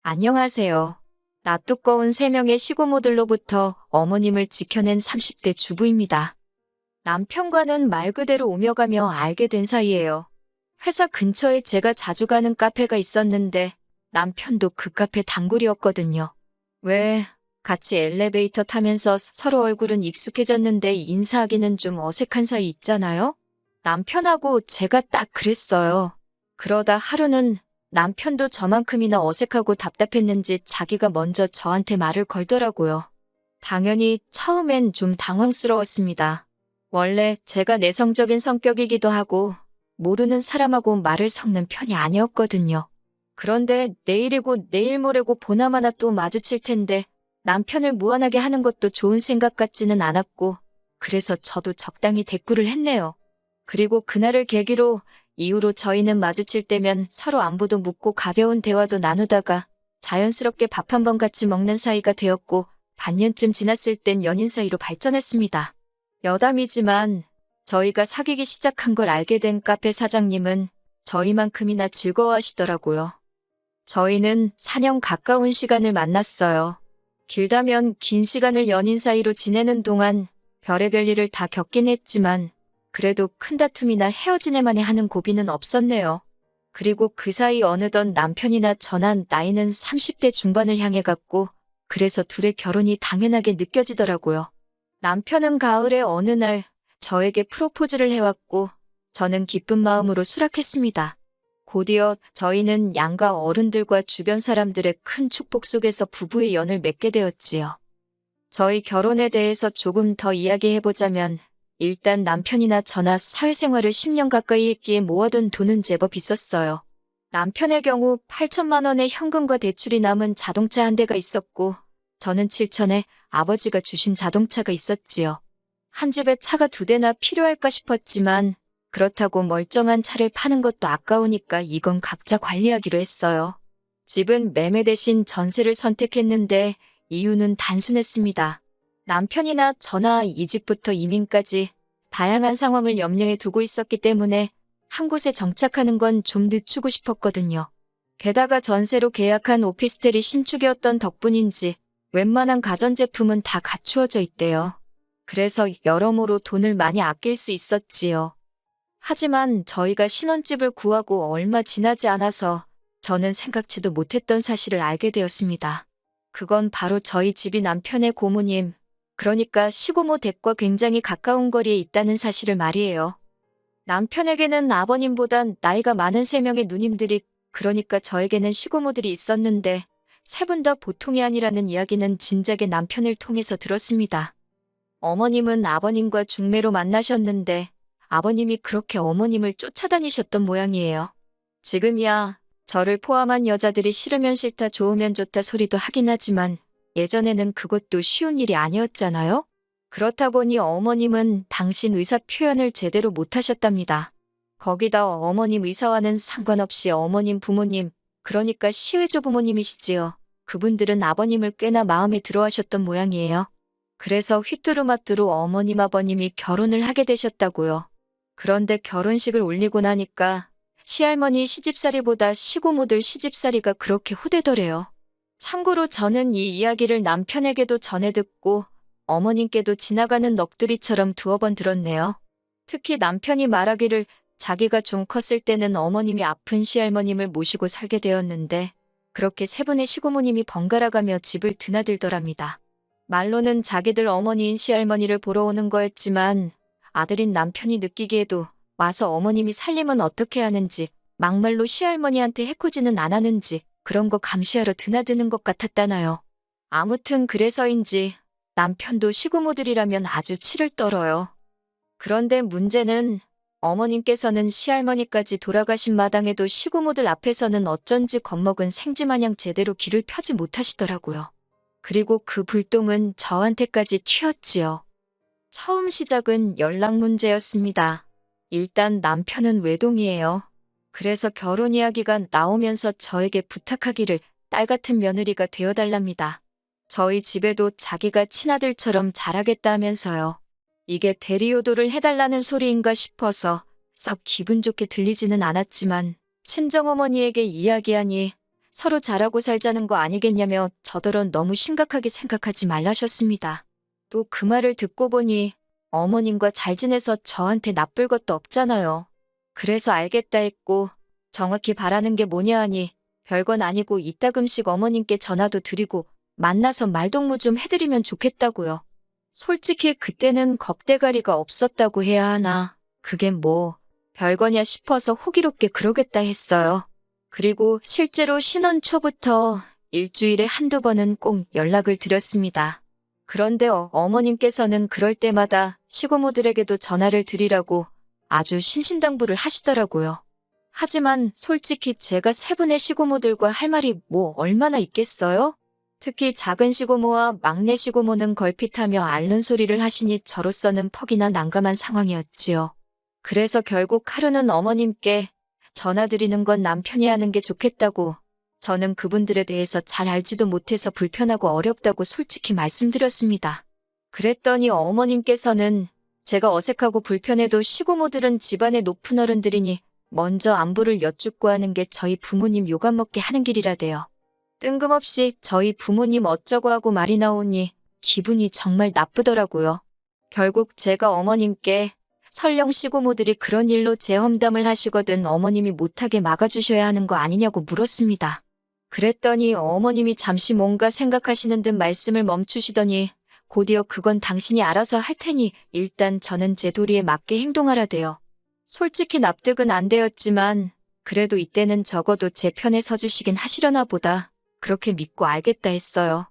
안녕하세요. 낯두꺼운 3명의 시고모들로부터 어머님을 지켜낸 30대 주부입니다. 남편과는 말 그대로 오며 가며 알게 된 사이예요. 회사 근처에 제가 자주 가는 카페가 있었는데 남편도 그 카페 단골이었거든요. 왜 같이 엘리베이터 타면서 서로 얼굴은 익숙해졌는데 인사하기는 좀 어색한 사이 있잖아요? 남편하고 제가 딱 그랬어요. 그러다 하루는 남편도 저만큼이나 어색하고 답답했는지 자기가 먼저 저한테 말을 걸더라고요. 당연히 처음엔 좀 당황스러웠습니다. 원래 제가 내성적인 성격이기도 하고 모르는 사람하고 말을 섞는 편이 아니었거든요. 그런데 내일이고 내일 모레고 보나마나 또 마주칠 텐데 남편을 무안하게 하는 것도 좋은 생각 같지는 않았고 그래서 저도 적당히 대꾸를 했네요. 그리고 그날을 계기로 이후로 저희는 마주칠 때면 서로 안부도 묻고 가벼운 대화도 나누다가 자연스럽게 밥 한 번 같이 먹는 사이가 되었고 반년쯤 지났을 땐 연인 사이로 발전했습니다. 여담이지만 저희가 사귀기 시작한 걸 알게 된 카페 사장님은 저희만큼이나 즐거워하시더라고요. 저희는 4년 가까운 시간을 만났어요. 길다면 긴 시간을 연인 사이로 지내는 동안 별의별 일을 다 겪긴 했지만 그래도 큰 다툼이나 헤어지네 만에 하는 고비는 없었네요. 그리고 그 사이 어느덧 남편이나 저나 나이는 30대 중반을 향해 갔고 그래서 둘의 결혼이 당연하게 느껴지더라고요. 남편은 가을에 어느 날 저에게 프로포즈를 해왔고 저는 기쁜 마음으로 수락했습니다. 곧이어 저희는 양가 어른들과 주변 사람들의 큰 축복 속에서 부부의 연을 맺게 되었지요. 저희 결혼에 대해서 조금 더 이야기해보자면 일단 남편이나 저나 사회생활을 10년 가까이 했기에 모아둔 돈은 제법 있었어요. 남편의 경우 8천만 원의 현금과 대출이 남은 자동차 한 대가 있었고 저는 7천에 아버지가 주신 자동차가 있었지요. 한 집에 차가 2대나 필요할까 싶었지만 그렇다고 멀쩡한 차를 파는 것도 아까우니까 이건 각자 관리하기로 했어요. 집은 매매 대신 전세를 선택했는데 이유는 단순했습니다. 남편이나 저나 이 집부터 이민까지 다양한 상황을 염려해 두고 있었기 때문에 한 곳에 정착하는 건 좀 늦추고 싶었거든요. 게다가 전세로 계약한 오피스텔이 신축이었던 덕분인지 웬만한 가전제품은 다 갖추어져 있대요. 그래서 여러모로 돈을 많이 아낄 수 있었지요. 하지만 저희가 신혼집을 구하고 얼마 지나지 않아서 저는 생각지도 못했던 사실을 알게 되었습니다. 그건 바로 저희 집이 남편의 고모님, 그러니까 시고모 댁과 굉장히 가까운 거리에 있다는 사실을 말이에요. 남편에게는 아버님보단 나이가 많은 3명의 누님들이, 그러니까 저에게는 시고모들이 있었는데 3분 다 보통이 아니라는 이야기는 진작에 남편을 통해서 들었습니다. 어머님은 아버님과 중매로 만나셨는데 아버님이 그렇게 어머님을 쫓아다니셨던 모양이에요. 지금이야 저를 포함한 여자들이 싫으면 싫다 좋으면 좋다 소리도 하긴 하지만 예전에는 그것도 쉬운 일이 아니었잖아요? 그렇다 보니 어머님은 당신 의사 표현을 제대로 못하셨답니다. 거기다 어머님 의사와는 상관없이 어머님 부모님, 그러니까 시외조 부모님이시지요. 그분들은 아버님을 꽤나 마음에 들어하셨던 모양이에요. 그래서 휘뚜루마뚜루 어머님 아버님이 결혼을 하게 되셨다고요. 그런데 결혼식을 올리고 나니까 시할머니 시집살이보다 시고모들 시집살이가 그렇게 후되더래요. 참고로 저는 이 이야기를 남편에게도 전해 듣고 어머님께도 지나가는 넋두리처럼 2번 들었네요. 특히 남편이 말하기를 자기가 좀 컸을 때는 어머님이 아픈 시할머님을 모시고 살게 되었는데 그렇게 3분의 시고모님이 번갈아가며 집을 드나들더랍니다. 말로는 자기들 어머니인 시할머니를 보러 오는 거였지만 아들인 남편이 느끼기에도 와서 어머님이 살림은 어떻게 하는지 막말로 시할머니한테 해코지는 안 하는지 그런 거 감시하러 드나드는 것 같았다나요. 아무튼 그래서인지 남편도 시고모들이라면 아주 치를 떨어요. 그런데 문제는 어머님께서는 시할머니까지 돌아가신 마당에도 시고모들 앞에서는 어쩐지 겁먹은 생쥐마냥 제대로 길을 펴지 못하시더라고요. 그리고 그 불똥은 저한테까지 튀었지요. 처음 시작은 연락 문제였습니다. 일단 남편은 외동이에요. 그래서 결혼 이야기가 나오면서 저에게 부탁하기를 딸 같은 며느리가 되어달랍니다. 저희 집에도 자기가 친아들처럼 잘하겠다면서요. 이게 대리효도를 해달라는 소리인가 싶어서 썩 기분 좋게 들리지는 않았지만 친정어머니에게 이야기하니 서로 잘하고 살자는 거 아니겠냐며 저더러 너무 심각하게 생각하지 말라셨습니다. 또 그 말을 듣고 보니 어머님과 잘 지내서 저한테 나쁠 것도 없잖아요. 그래서 알겠다 했고 정확히 바라는 게 뭐냐 하니 별건 아니고 이따금씩 어머님께 전화도 드리고 만나서 말동무 좀 해드리면 좋겠다고요. 솔직히 그때는 겁대가리가 없었다고 해야 하나. 그게 뭐 별거냐 싶어서 호기롭게 그러겠다 했어요. 그리고 실제로 신혼 초부터 일주일에 한두 번은 꼭 연락을 드렸습니다. 그런데 어머님께서는 그럴 때마다 시고모들에게도 전화를 드리라고 아주 신신당부를 하시더라고요. 하지만 솔직히 제가 세 분의 시고모들과 할 말이 뭐 얼마나 있겠어요? 특히 작은 시고모와 막내 시고모는 걸핏하며 앓는 소리를 하시니 저로서는 퍽이나 난감한 상황이었지요. 그래서 결국 하루는 어머님께 전화드리는 건 남편이 하는 게 좋겠다고 저는 그분들에 대해서 잘 알지도 못해서 불편하고 어렵다고 솔직히 말씀드렸습니다. 그랬더니 어머님께서는 제가 어색하고 불편해도 시고모들은 집안의 높은 어른들이니 먼저 안부를 여쭙고 하는 게 저희 부모님 요감 먹게 하는 길이라대요. 뜬금없이 저희 부모님 어쩌고 하고 말이 나오니 기분이 정말 나쁘더라고요. 결국 제가 어머님께 설령 시고모들이 그런 일로 제 험담을 하시거든 어머님이 못하게 막아주셔야 하는 거 아니냐고 물었습니다. 그랬더니 어머님이 잠시 뭔가 생각하시는 듯 말씀을 멈추시더니 곧이어 그건 당신이 알아서 할 테니 일단 저는 제 도리에 맞게 행동하라대요. 솔직히 납득은 안 되었지만 그래도 이때는 적어도 제 편에 서주시긴 하시려나 보다 그렇게 믿고 알겠다 했어요.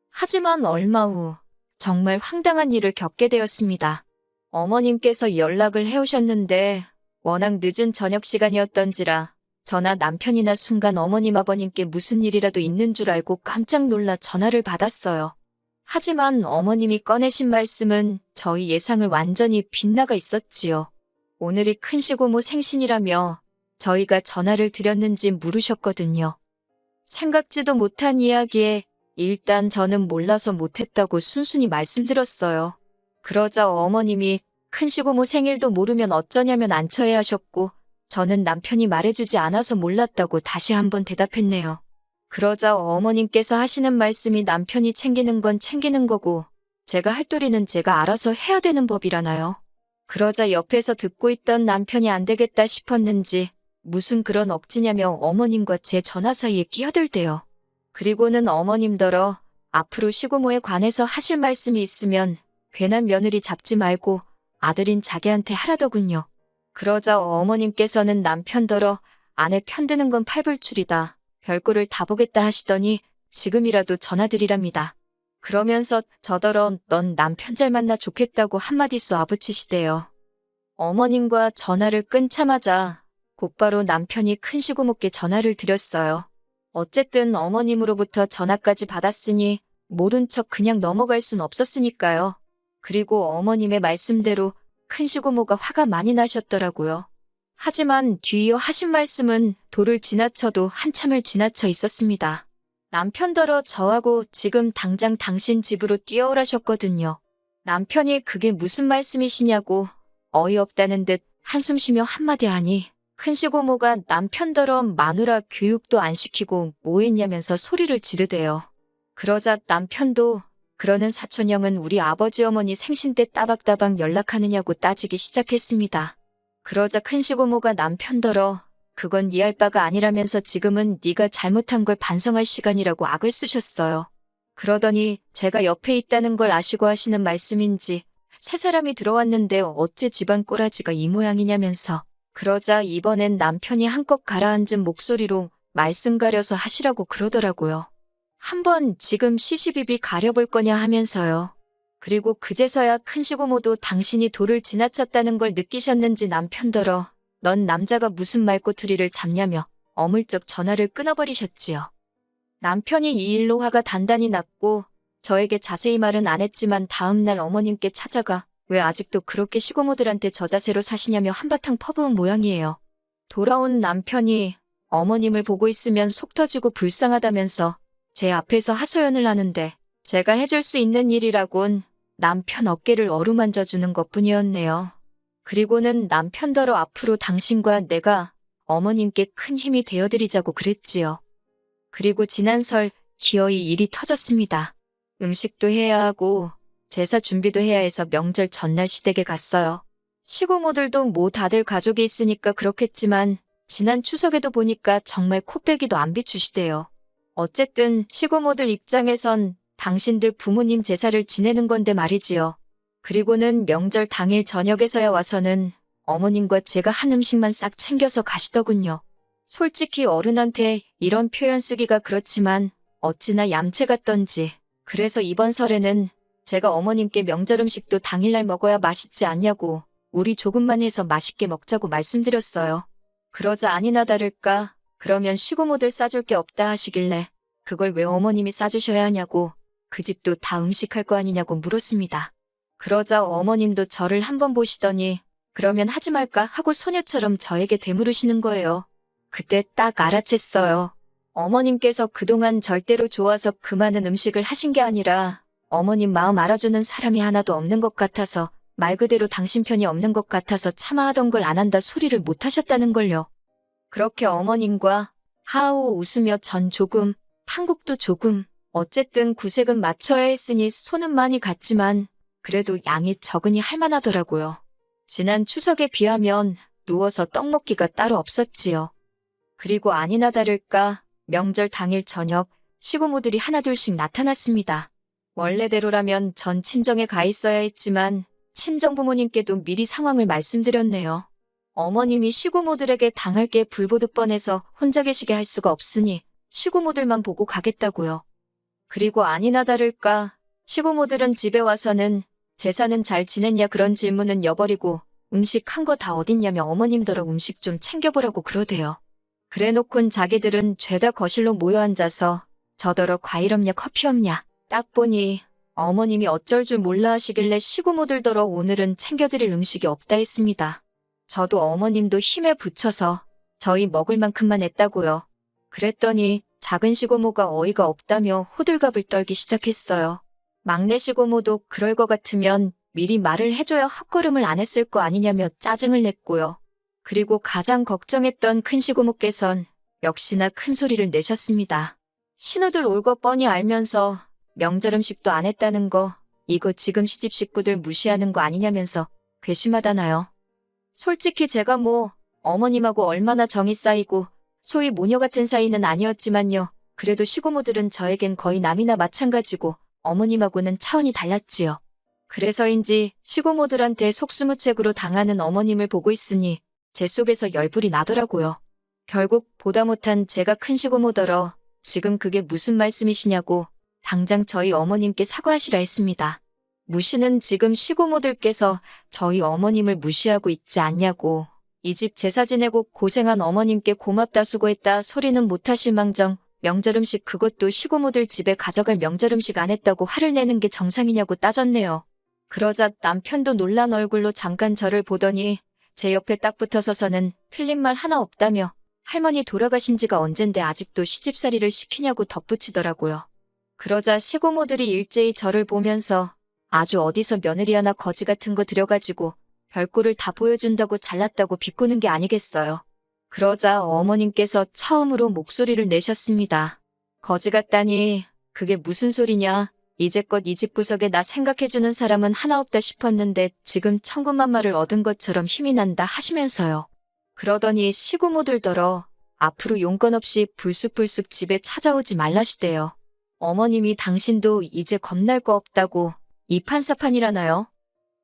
하지만 얼마 후 정말 황당한 일을 겪게 되었습니다. 어머님께서 연락을 해오셨는데 워낙 늦은 저녁 시간이었던지라 저나 남편이나 순간 어머님 아버님께 무슨 일이라도 있는 줄 알고 깜짝 놀라 전화를 받았어요. 하지만 어머님이 꺼내신 말씀은 저희 예상을 완전히 빗나가 있었지요. 오늘이 큰 시고모 생신이라며 저희가 전화를 드렸는지 물으셨거든요. 생각지도 못한 이야기에 일단 저는 몰라서 못했다고 순순히 말씀드렸어요. 그러자 어머님이 큰 시고모 생일도 모르면 어쩌냐면 안처해 하셨고 저는 남편이 말해주지 않아서 몰랐다고 다시 한번 대답했네요. 그러자 어머님께서 하시는 말씀이 남편이 챙기는 건 챙기는 거고 제가 할 도리는 제가 알아서 해야 되는 법이라나요. 그러자 옆에서 듣고 있던 남편이 안 되겠다 싶었는지 무슨 그런 억지냐며 어머님과 제 전화 사이에 끼어들대요. 그리고는 어머님더러 앞으로 시고모에 관해서 하실 말씀이 있으면 괜한 며느리 잡지 말고 아들인 자기한테 하라더군요. 그러자 어머님께서는 남편더러 아내 편드는 건 팔불출이다. 별꼴을 다 보겠다 하시더니 지금이라도 전화드리랍니다. 그러면서 저더러 넌 남편 잘 만나 좋겠다고 한마디 쏘아붙이시대요. 어머님과 전화를 끊자마자 곧바로 남편이 큰 시고모께 전화를 드렸어요. 어쨌든 어머님으로부터 전화까지 받았으니 모른 척 그냥 넘어갈 순 없었으니까요. 그리고 어머님의 말씀대로 큰 시고모가 화가 많이 나셨더라고요. 하지만 뒤이어 하신 말씀은 도를 지나쳐도 한참을 지나쳐 있었습니다. 남편더러 저하고 지금 당장 당신 집으로 뛰어오라셨거든요. 남편이 그게 무슨 말씀이시냐고 어이없다는 듯 한숨 쉬며 한마디 하니 큰 시고모가 남편더러 마누라 교육도 안 시키고 뭐 했냐면서 소리를 지르대요. 그러자 남편도 그러는 사촌형은 우리 아버지 어머니 생신 때 따박따박 연락하느냐고 따지기 시작했습니다. 그러자 큰 시고모가 남편더러 그건 네 할 바가 아니라면서 지금은 네가 잘못한 걸 반성할 시간이라고 악을 쓰셨어요. 그러더니 제가 옆에 있다는 걸 아시고 하시는 말씀인지 새 사람이 들어왔는데 어째 집안 꼬라지가 이 모양이냐면서 그러자 이번엔 남편이 한껏 가라앉은 목소리로 말씀 가려서 하시라고 그러더라고요. 한번 지금 시시비비 가려볼 거냐 하면서요. 그리고 그제서야 큰 시고모도 당신이 도를 지나쳤다는 걸 느끼셨는지 남편더러 넌 남자가 무슨 말꼬투리를 잡냐며 어물쩍 전화를 끊어버리셨지요. 남편이 이 일로 화가 단단히 났고 저에게 자세히 말은 안 했지만 다음날 어머님께 찾아가 왜 아직도 그렇게 시고모들한테 저자세로 사시냐며 한바탕 퍼부은 모양이에요. 돌아온 남편이 어머님을 보고 있으면 속 터지고 불쌍하다면서 제 앞에서 하소연을 하는데 제가 해줄 수 있는 일이라곤 남편 어깨를 어루만져주는 것뿐이었네요. 그리고는 남편더러 앞으로 당신과 내가 어머님께 큰 힘이 되어드리자고 그랬지요. 그리고 지난 설 기어이 일이 터졌습니다. 음식도 해야 하고 제사 준비도 해야 해서 명절 전날 시댁에 갔어요. 시고모들도 뭐 다들 가족이 있으니까 그렇겠지만 지난 추석에도 보니까 정말 코빼기도 안 비추시대요. 어쨌든 시고모들 입장에선 당신들 부모님 제사를 지내는 건데 말이지요. 그리고는 명절 당일 저녁에서야 와서는 어머님과 제가 한 음식만 싹 챙겨서 가시더군요. 솔직히 어른한테 이런 표현 쓰기가 그렇지만 어찌나 얌체 같던지. 그래서 이번 설에는 제가 어머님께 명절 음식도 당일날 먹어야 맛있지 않냐고 우리 조금만 해서 맛있게 먹자고 말씀드렸어요. 그러자 아니나 다를까 그러면 시고모들 싸줄 게 없다 하시길래 그걸 왜 어머님이 싸주셔야 하냐고 그 집도 다 음식할 거 아니냐고 물었습니다. 그러자 어머님도 저를 한번 보시더니 그러면 하지 말까 하고 소녀처럼 저에게 되물으시는 거예요. 그때 딱 알아챘어요. 어머님께서 그동안 절대로 좋아서 그 많은 음식을 하신 게 아니라 어머님 마음 알아주는 사람이 하나도 없는 것 같아서 말 그대로 당신 편이 없는 것 같아서 참아하던 걸 안 한다 소리를 못 하셨다는 걸요. 그렇게 어머님과 하하호 웃으며 전 조금, 탕국도 조금, 어쨌든 구색은 맞춰야 했으니 손은 많이 갔지만 그래도 양이 적으니 할만하더라고요. 지난 추석에 비하면 누워서 떡 먹기가 따로 없었지요. 그리고 아니나 다를까 명절 당일 저녁 시고모들이 하나둘씩 나타났습니다. 원래대로라면 전 친정에 가 있어야 했지만 친정 부모님께도 미리 상황을 말씀드렸네요. 어머님이 시고모들에게 당할 게 불보듯 뻔해서 혼자 계시게 할 수가 없으니 시고모들만 보고 가겠다고요. 그리고 아니나 다를까 시고모들은 집에 와서는 제사는 잘 지냈냐 그런 질문은 여버리고 음식 한 거 다 어딨냐며 어머님더러 음식 좀 챙겨보라고 그러대요. 그래놓곤 자기들은 죄다 거실로 모여 앉아서 저더러 과일 없냐 커피 없냐 딱 보니 어머님이 어쩔 줄 몰라 하시길래 시고모들더러 오늘은 챙겨드릴 음식이 없다 했습니다. 저도 어머님도 힘에 부쳐서 저희 먹을 만큼만 했다고요. 그랬더니 작은 시고모가 어이가 없다며 호들갑을 떨기 시작했어요. 막내 시고모도 그럴 것 같으면 미리 말을 해줘야 헛걸음을 안 했을 거 아니냐며 짜증을 냈고요. 그리고 가장 걱정했던 큰 시고모께선 역시나 큰 소리를 내셨습니다. 신우들 올 거 뻔히 알면서 명절 음식도 안 했다는 거 이거 지금 시집 식구들 무시하는 거 아니냐면서 괘씸하다나요. 솔직히 제가 뭐 어머님하고 얼마나 정이 쌓이고 소위 모녀 같은 사이는 아니었지만요. 그래도 시고모들은 저에겐 거의 남이나 마찬가지고 어머님하고는 차원이 달랐지요. 그래서인지 시고모들한테 속수무책으로 당하는 어머님을 보고 있으니 제 속에서 열불이 나더라고요. 결국 보다 못한 제가 큰 시고모더러 지금 그게 무슨 말씀이시냐고 당장 저희 어머님께 사과하시라 했습니다. 무시는 지금 시고모들께서 저희 어머님을 무시하고 있지 않냐고. 이 집 제사 지내고 고생한 어머님께 고맙다 수고했다 소리는 못하실 망정 명절 음식 그것도 시고모들 집에 가져갈 명절 음식 안 했다고 화를 내는 게 정상이냐고 따졌네요. 그러자 남편도 놀란 얼굴로 잠깐 저를 보더니 제 옆에 딱 붙어서서는 틀린 말 하나 없다며 할머니 돌아가신 지가 언젠데 아직도 시집살이를 시키냐고 덧붙이더라고요. 그러자 시고모들이 일제히 저를 보면서 아주 어디서 며느리 하나 거지 같은 거 들여가지고 별꼴을 다 보여준다고 잘났다고 비꼬는 게 아니겠어요. 그러자 어머님께서 처음으로 목소리를 내셨습니다. 거지 같다니 그게 무슨 소리냐. 이제껏 이 집 구석에 나 생각해주는 사람은 하나 없다 싶었는데 지금 천군만마를 얻은 것처럼 힘이 난다 하시면서요. 그러더니 시고모들더러 앞으로 용건 없이 불쑥불쑥 집에 찾아오지 말라시대요. 어머님이 당신도 이제 겁날 거 없다고 이판사판이라나요?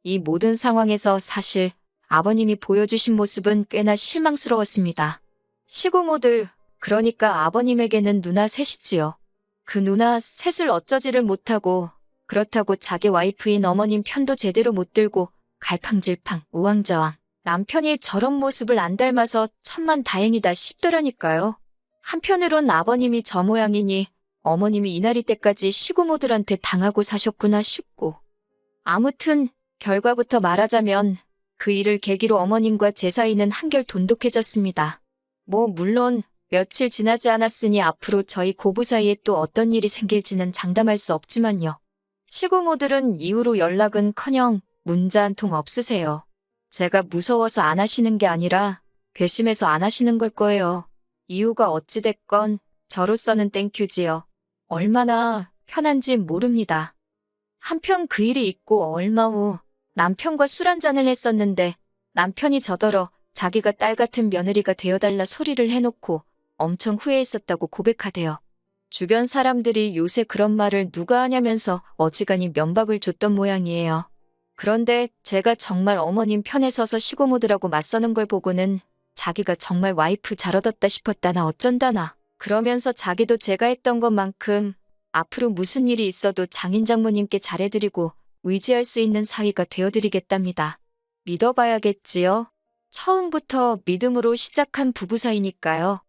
이 모든 상황에서 사실 아버님이 보여주신 모습은 꽤나 실망스러웠습니다. 시고모들, 그러니까 아버님에게는 누나 셋이지요. 그 누나 셋을 어쩌지를 못하고 그렇다고 자기 와이프인 어머님 편도 제대로 못 들고 갈팡질팡 우왕좌왕 남편이 저런 모습을 안 닮아서 천만다행이다 싶더라니까요. 한편으론 아버님이 저 모양이니 어머님이 이날이 때까지 시고모들한테 당하고 사셨구나 싶고 아무튼 결과부터 말하자면 그 일을 계기로 어머님과 제 사이는 한결 돈독해졌습니다. 뭐 물론 며칠 지나지 않았으니 앞으로 저희 고부 사이에 또 어떤 일이 생길지는 장담할 수 없지만요. 시고모들은 이후로 연락은커녕 문자 한 통 없으세요. 제가 무서워서 안 하시는 게 아니라 괘씸해서 안 하시는 걸 거예요. 이유가 어찌됐건 저로서는 땡큐지요. 얼마나 편한지 모릅니다. 한편 그 일이 있고 얼마 후 남편과 술 한잔을 했었는데 남편이 저더러 자기가 딸 같은 며느리가 되어달라 소리를 해놓고 엄청 후회했었다고 고백하대요. 주변 사람들이 요새 그런 말을 누가 하냐면서 어지간히 면박을 줬던 모양이에요. 그런데 제가 정말 어머님 편에 서서 시고모들하고 맞서는 걸 보고는 자기가 정말 와이프 잘 얻었다 싶었다나 어쩐다나 그러면서 자기도 제가 했던 것만큼 앞으로 무슨 일이 있어도 장인 장모님께 잘해드리고 의지할 수 있는 사위가 되어드리겠답니다. 믿어봐야겠지요. 처음부터 믿음으로 시작한 부부 사이니까요.